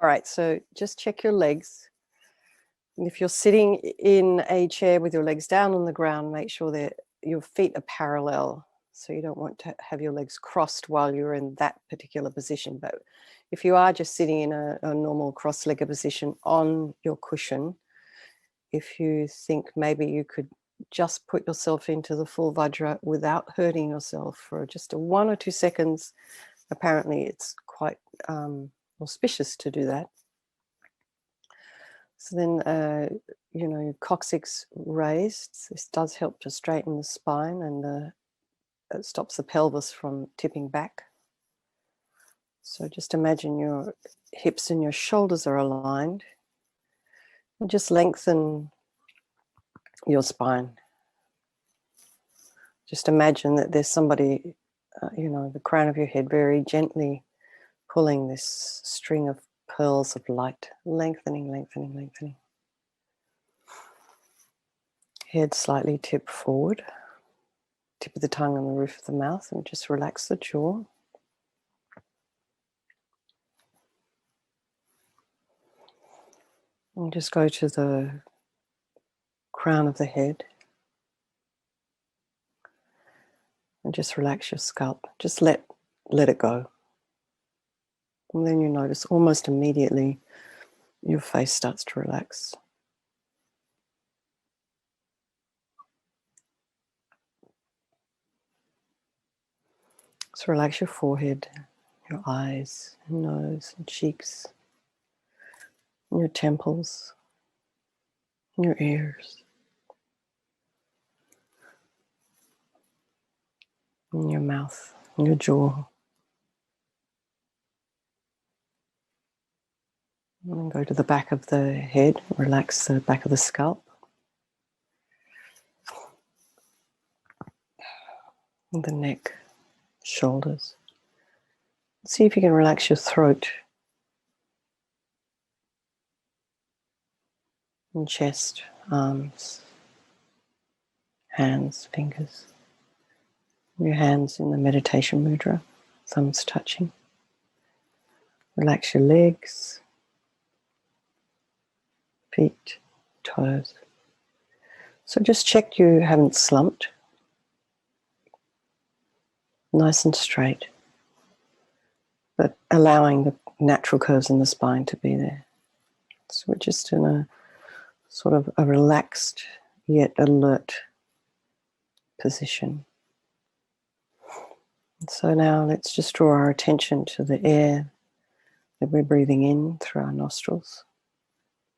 All right, so just check your legs. And if you're sitting in a chair with your legs down on the ground, make sure that your feet are parallel. So you don't want to have your legs crossed while you're in that particular position. But if you are just sitting in a normal cross-legged position on your cushion, if you think maybe you could just put yourself into the full Vajra without hurting yourself for just 1 or 2 seconds, apparently it's quite auspicious to do that. So then, you know, your coccyx raised. This does help to straighten the spine, and it stops the pelvis from tipping back. So just imagine your hips and your shoulders are aligned. And just lengthen your spine. Just imagine that there's somebody, you know, the crown of your head very gently pulling this string of pearls of light, lengthening, lengthening, lengthening. Head slightly tipped forward. Tip of the tongue on the roof of the mouth, and just relax the jaw. And just go to the crown of the head. And just relax your scalp. Just let it go. And then you notice almost immediately your face starts to relax. So relax your forehead, your eyes, nose, and cheeks, and your temples, and your ears, and your mouth, and your jaw. And then go to the back of the head, relax the back of the scalp. And the neck, shoulders. See if you can relax your throat and chest, arms, hands, fingers. Your hands in the meditation mudra, thumbs touching. Relax your legs, feet, toes. So just check you haven't slumped. Nice and straight, but allowing the natural curves in the spine to be there. So we're just in a sort of a relaxed yet alert position. And so now let's just draw our attention to the air that we're breathing in through our nostrils.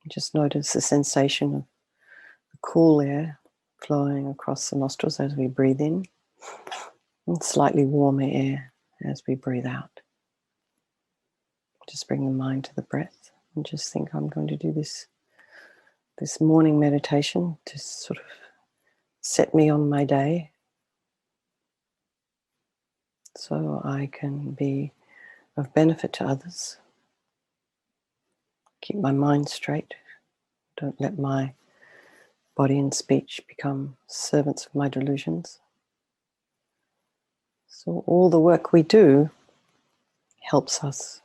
Just notice the sensation of the cool air flowing across the nostrils as we breathe in, and slightly warmer air as we breathe out. Just bring the mind to the breath and just think, I'm going to do this morning meditation to sort of set me on my day so I can be of benefit to others. Keep my mind straight. Don't let my body and speech become servants of my delusions. So all the work we do helps us.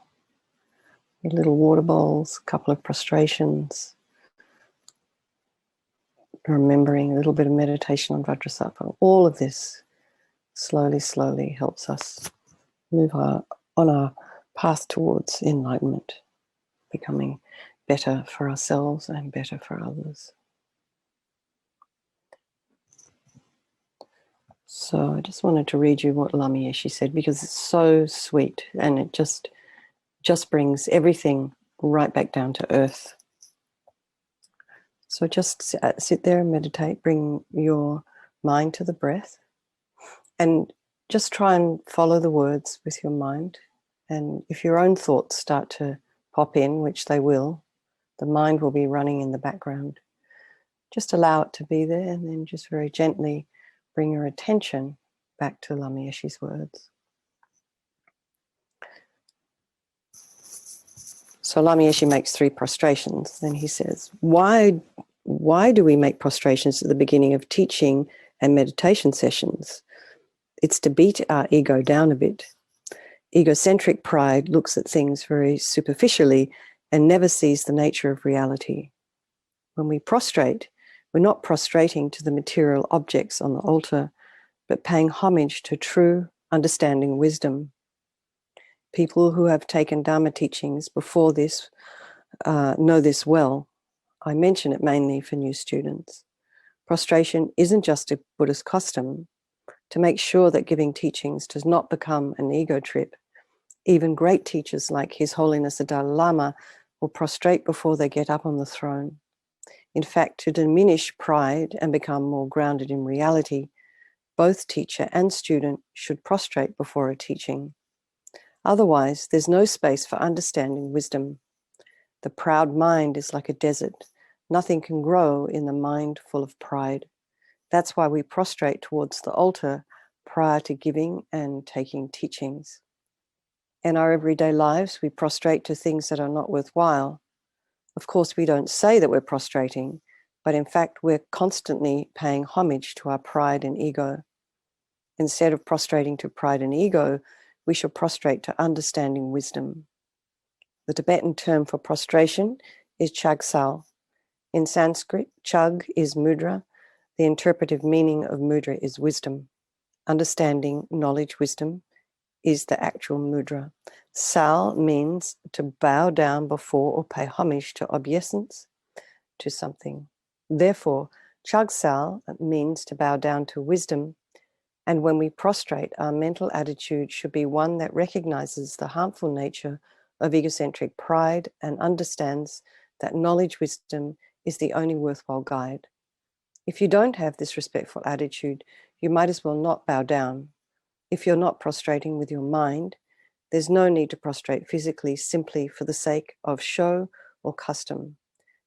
Little water bowls, a couple of prostrations, remembering a little bit of meditation on Vajrasattva. All of this slowly, slowly helps us move on our path towards enlightenment, becoming better for ourselves and better for others. So I just wanted to read you what Lama Yeshe said, because it's so sweet and it just brings everything right back down to earth. So just sit there and meditate, bring your mind to the breath, and just try and follow the words with your mind. And if your own thoughts start to pop in, which they will, the mind will be running in the background. Just allow it to be there, and then just very gently bring your attention back to Lama Yeshe's words. So Lama Yeshe makes 3 prostrations. Then he says, why do we make prostrations at the beginning of teaching and meditation sessions? It's to beat our ego down a bit. Egocentric pride looks at things very superficially and never sees the nature of reality. When we prostrate, we're not prostrating to the material objects on the altar, but paying homage to true understanding wisdom. People who have taken Dharma teachings before this know this well. I mention it mainly for new students. Prostration isn't just a Buddhist custom. To make sure that giving teachings does not become an ego trip, even great teachers like His Holiness the Dalai Lama will prostrate before they get up on the throne. In fact, to diminish pride and become more grounded in reality, both teacher and student should prostrate before a teaching. Otherwise, there's no space for understanding wisdom. The proud mind is like a desert. Nothing can grow in the mind full of pride. That's why we prostrate towards the altar prior to giving and taking teachings. In our everyday lives, we prostrate to things that are not worthwhile. Of course, we don't say that we're prostrating, but in fact, we're constantly paying homage to our pride and ego. Instead of prostrating to pride and ego, we should prostrate to understanding wisdom. The Tibetan term for prostration is chagsal. In Sanskrit, chag is mudra. The interpretive meaning of mudra is wisdom. Understanding, knowledge, wisdom is the actual mudra. Sal means to bow down before or pay homage to obeisance to something. Therefore, chagsal means to bow down to wisdom. And when we prostrate, our mental attitude should be one that recognizes the harmful nature of egocentric pride and understands that knowledge, wisdom is the only worthwhile guide. If you don't have this respectful attitude, you might as well not bow down. If you're not prostrating with your mind, there's no need to prostrate physically simply for the sake of show or custom.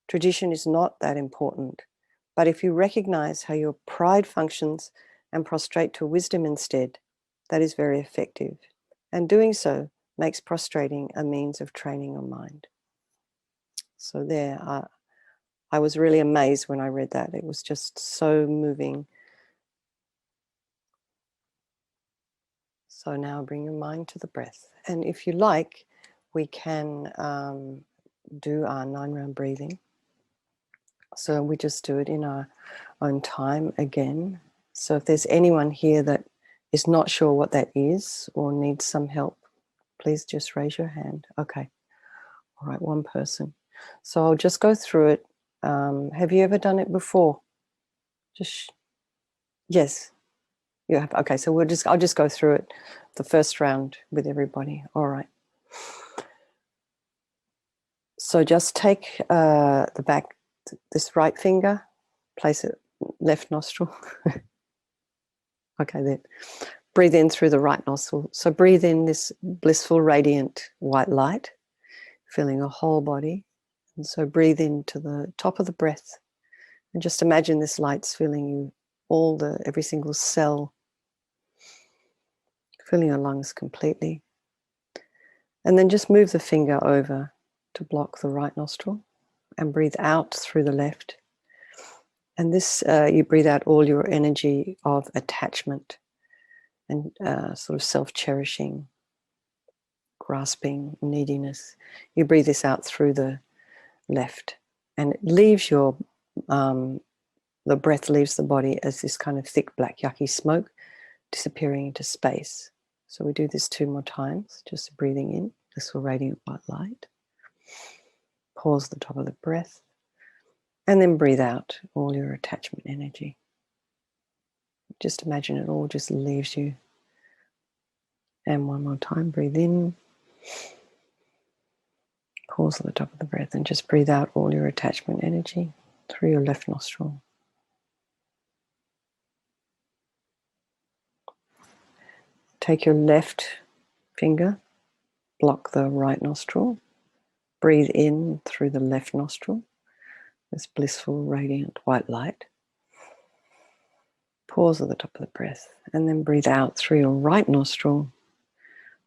Tradition is not that important. But if you recognize how your pride functions and prostrate to wisdom instead, that is very effective. And doing so makes prostrating a means of training your mind. So there, I was really amazed when I read that. It was just so moving. So now bring your mind to the breath. And if you like, we can do our 9-round breathing. So we just do it in our own time again. So if there's anyone here that is not sure what that is or needs some help, please just raise your hand. Okay. All right, one person. So I'll just go through it. Have you ever done it before? Yes, you have. Okay, so I'll just go through it, the first round with everybody. All right. So just take this right finger, place it left nostril. Okay, then breathe in through the right nostril. So breathe in this blissful, radiant white light, filling your whole body. And so breathe into the top of the breath and just imagine this light's filling you, every single cell, filling your lungs completely. And then just move the finger over to block the right nostril and breathe out through the left. And this, you breathe out all your energy of attachment and sort of self-cherishing, grasping, neediness. You breathe this out through the left, and it leaves the breath leaves the body as this kind of thick, black, yucky smoke disappearing into space. So we do this 2 more times, just breathing in, blissful, radiant white light. Pause the top of the breath, and then breathe out all your attachment energy. Just imagine it all just leaves you. And one more time, breathe in. Pause at the top of the breath and just breathe out all your attachment energy through your left nostril. Take your left finger, block the right nostril. Breathe in through the left nostril, this blissful, radiant white light. Pause at the top of the breath and then breathe out through your right nostril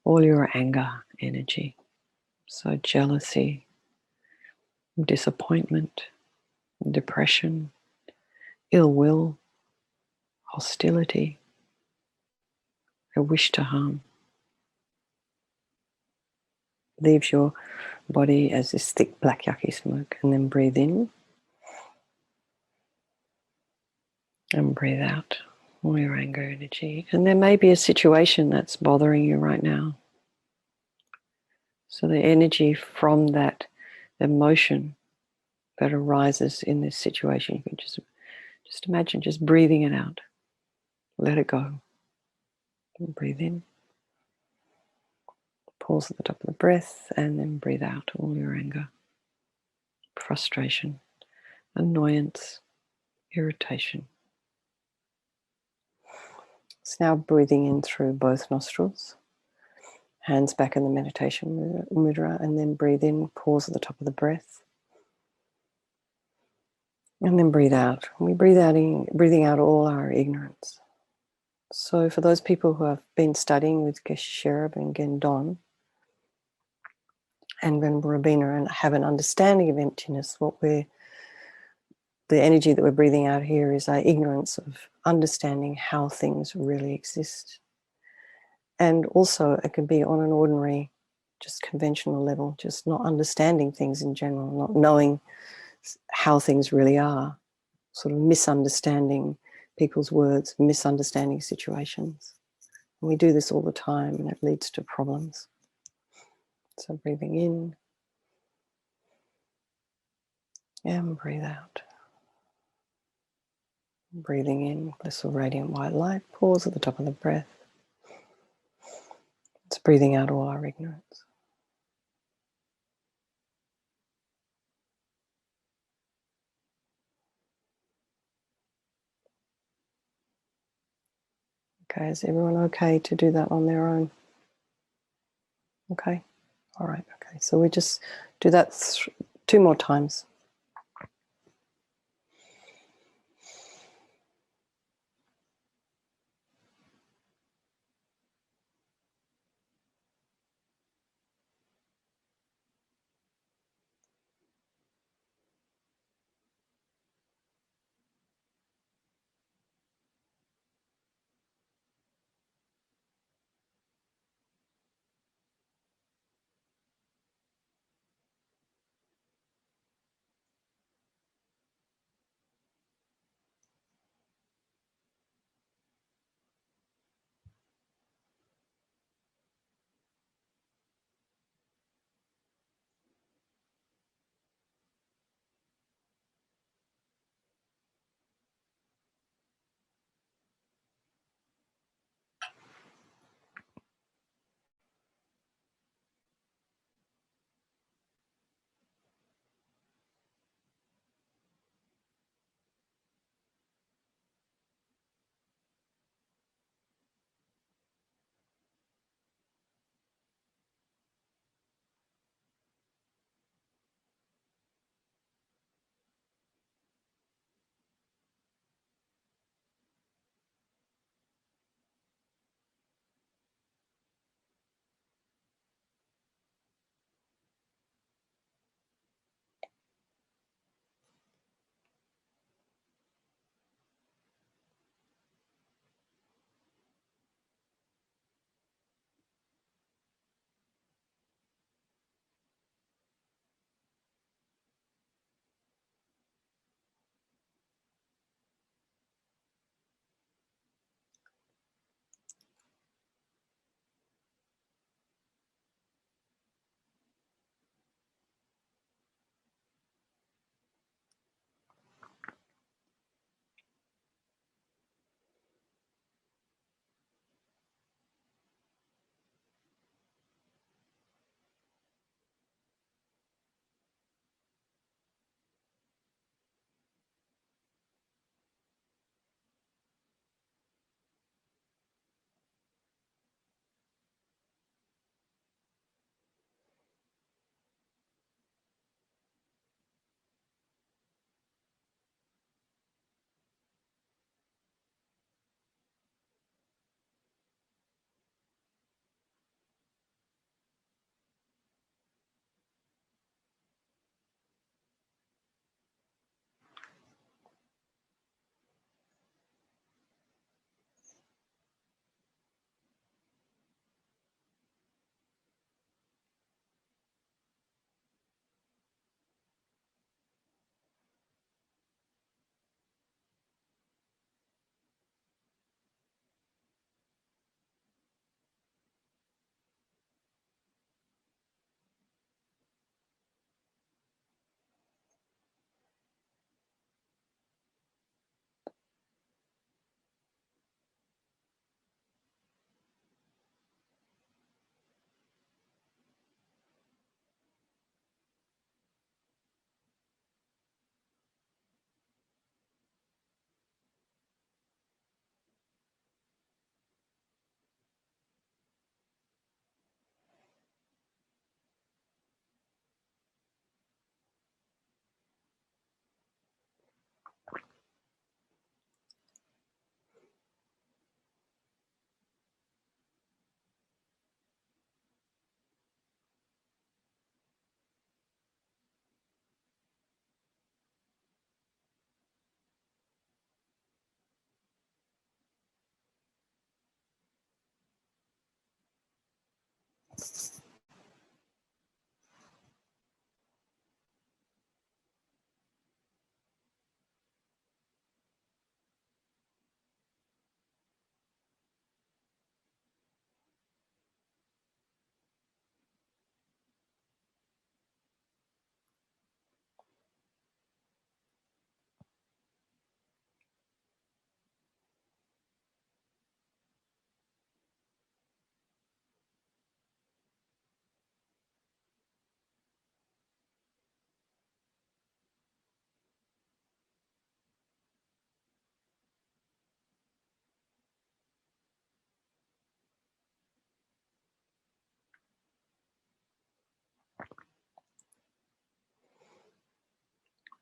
all your anger energy. So jealousy, disappointment, depression, ill will, hostility, a wish to harm. Leaves your body as this thick black yucky smoke, and then breathe in and breathe out all your anger energy. And there may be a situation that's bothering you right now. So the energy from that emotion that arises in this situation, you can just imagine just breathing it out. Let it go. And breathe in. Pause at the top of the breath, and then breathe out all your anger, frustration, annoyance, irritation. So now breathing in through both nostrils, hands back in the meditation mudra, and then breathe in, pause at the top of the breath, and then breathe out. We breathing out all our ignorance. So for those people who have been studying with Geshe Sherab and Gendon and Venerable Rabina and have an understanding of emptiness, the energy that we're breathing out here is our ignorance of understanding how things really exist. And also it can be on an ordinary, just conventional level, just not understanding things in general, not knowing how things really are, sort of misunderstanding people's words, misunderstanding situations. And we do this all the time, and it leads to problems. So breathing in and breathe out. Breathing in, blissful radiant white light, pause at the top of the breath. It's breathing out all our ignorance. Okay, is everyone okay to do that on their own? Okay, all right, okay. So we just do that 2 more times.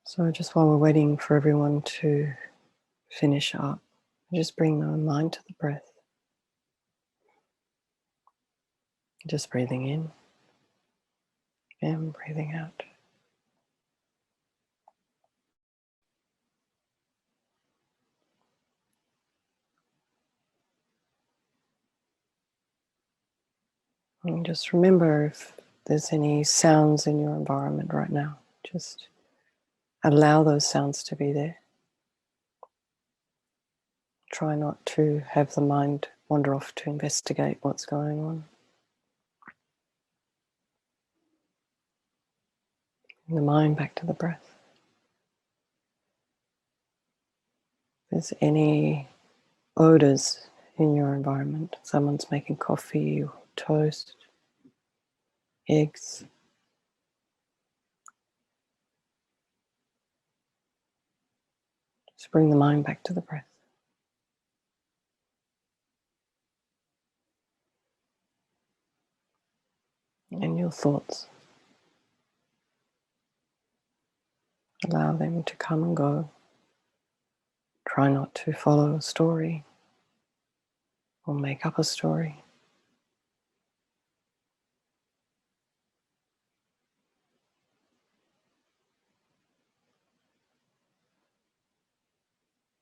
So just while we're waiting for everyone to finish up, just bring the mind to the breath. Just breathing in and breathing out. And just remember if there's any sounds in your environment right now, just allow those sounds to be there. Try not to have the mind wander off to investigate what's going on. Bring the mind back to the breath. If there's any odors in your environment, someone's making coffee or toast, eggs, just bring the mind back to the breath. And your thoughts, allow them to come and go. Try not to follow a story or make up a story.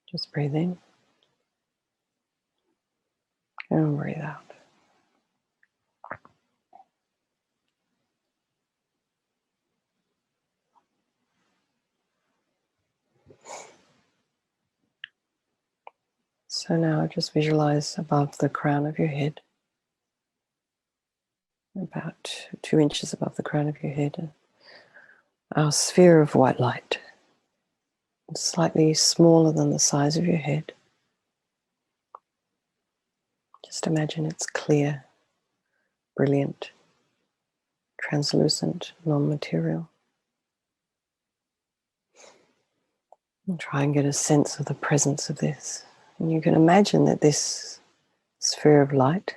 Just breathe in and breathe out. So now just visualize above the crown of your head, about 2 inches above the crown of your head, our sphere of white light. It's slightly smaller than the size of your head. Just imagine it's clear, brilliant, translucent, non-material. And try and get a sense of the presence of this. And you can imagine that this sphere of light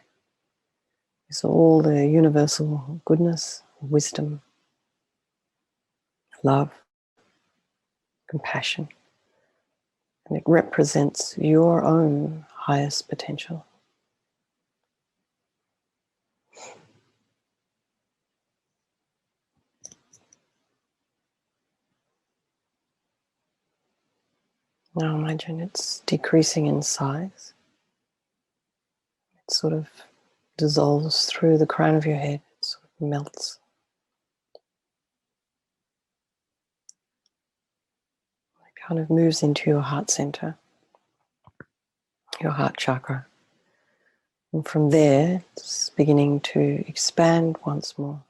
is all the universal goodness, wisdom, love, compassion. And it represents your own highest potential. Now imagine it's decreasing in size. It sort of dissolves through the crown of your head. It sort of melts. It kind of moves into your heart center, your heart chakra. And from there, it's beginning to expand once more,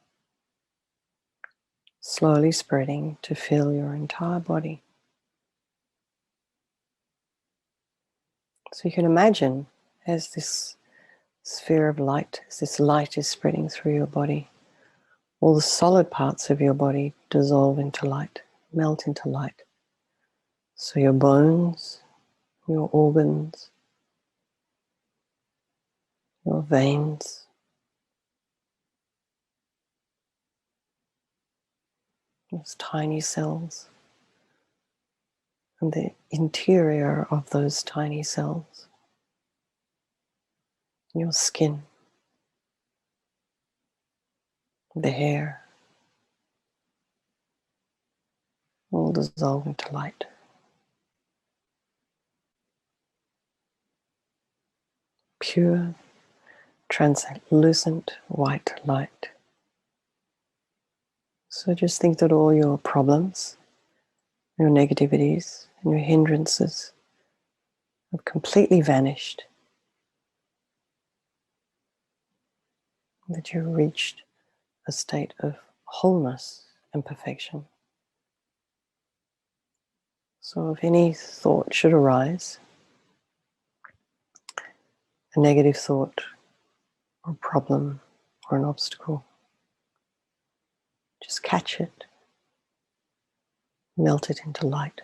slowly spreading to fill your entire body. So you can imagine as this sphere of light, as this light is spreading through your body, all the solid parts of your body dissolve into light, melt into light. So your bones, your organs, your veins, those tiny cells, and the interior of those tiny cells, your skin, the hair, all dissolve into light. Pure, translucent white light. So just think that all your problems, your negativities, and your hindrances have completely vanished. That you've reached a state of wholeness and perfection. So if any thought should arise, a negative thought or problem or an obstacle, just catch it, melt it into light.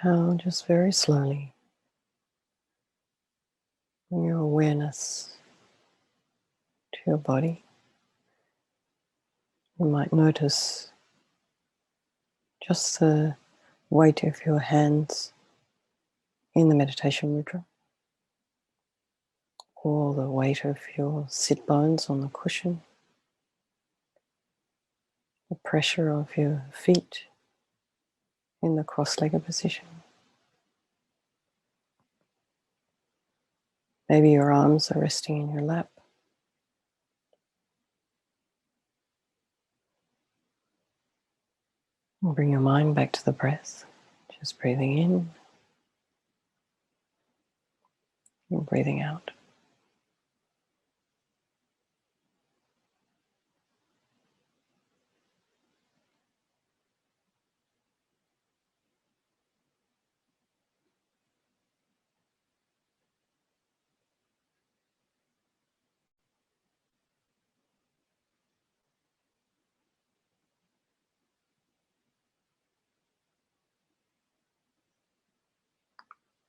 Now, just very slowly, bring your awareness to your body. You might notice just the weight of your hands in the meditation mudra, or the weight of your sit bones on the cushion, the pressure of your feet in the cross-legged position. Maybe your arms are resting in your lap. And bring your mind back to the breath, just breathing in and breathing out.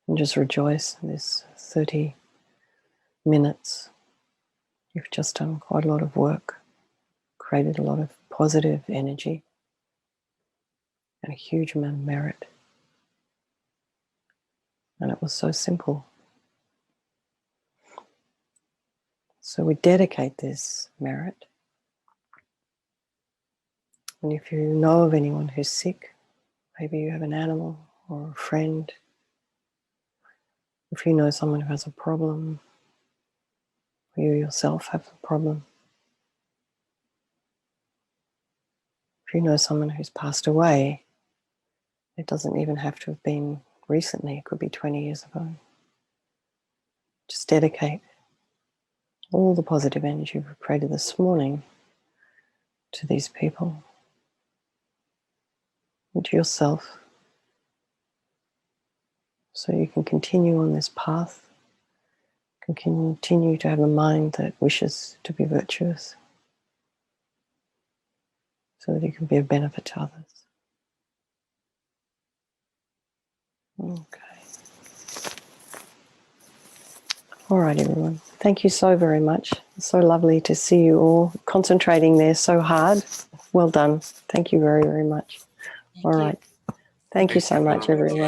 And just rejoice in this 30 minutes. You've just done quite a lot of work, created a lot of positive energy and a huge amount of merit. And it was so simple. So we dedicate this merit. And if you know of anyone who's sick, maybe you have an animal or a friend, if you know someone who has a problem, or you yourself have a problem, if you know someone who's passed away, it doesn't even have to have been recently, it could be 20 years ago. Just dedicate all the positive energy we've created this morning to these people and to yourself, so you can continue on this path, can continue to have a mind that wishes to be virtuous, so that you can be of benefit to others. Okay. All right, everyone. Thank you so very much. It's so lovely to see you all concentrating there so hard. Well done. Thank you very, very much. All right. Thank you so much, everyone.